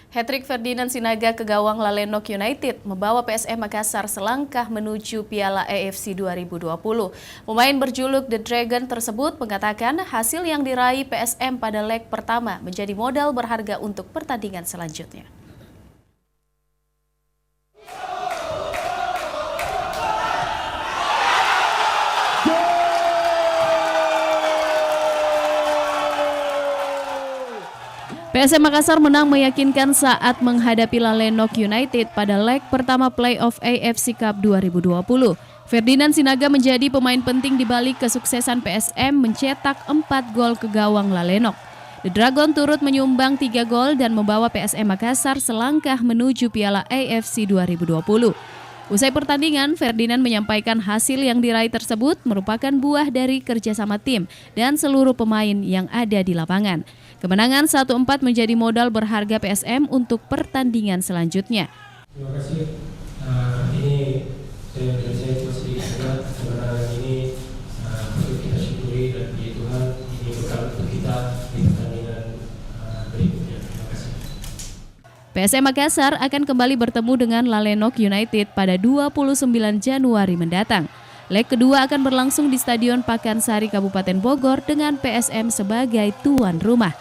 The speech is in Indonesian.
Hat-trick Ferdinand Sinaga ke gawang Lalenok United membawa PSM Makassar selangkah menuju Piala AFC 2020. Pemain berjuluk The Dragon tersebut mengatakan hasil yang diraih PSM pada leg pertama menjadi modal berharga untuk pertandingan selanjutnya. PSM Makassar menang meyakinkan saat menghadapi Lalenok United pada leg pertama playoff AFC Cup 2020. Ferdinand Sinaga menjadi pemain penting di balik kesuksesan PSM mencetak 4 gol ke gawang Lalenok. The Dragon turut menyumbang 3 gol dan membawa PSM Makassar selangkah menuju Piala AFC 2020. Usai pertandingan, Ferdinand menyampaikan hasil yang diraih tersebut merupakan buah dari kerjasama tim dan seluruh pemain yang ada di lapangan. Kemenangan 1-4 menjadi modal berharga PSM untuk pertandingan selanjutnya. Terima kasih. Ini saya masih ingat kemenangan ini patut kita syukuri dan puji Tuhan, ini bekal untuk kita di pertandingan berikutnya. Terima kasih. PSM Makassar akan kembali bertemu dengan Lalenok United pada 29 Januari mendatang. Leg kedua akan berlangsung di Stadion Pakansari Kabupaten Bogor dengan PSM sebagai tuan rumah.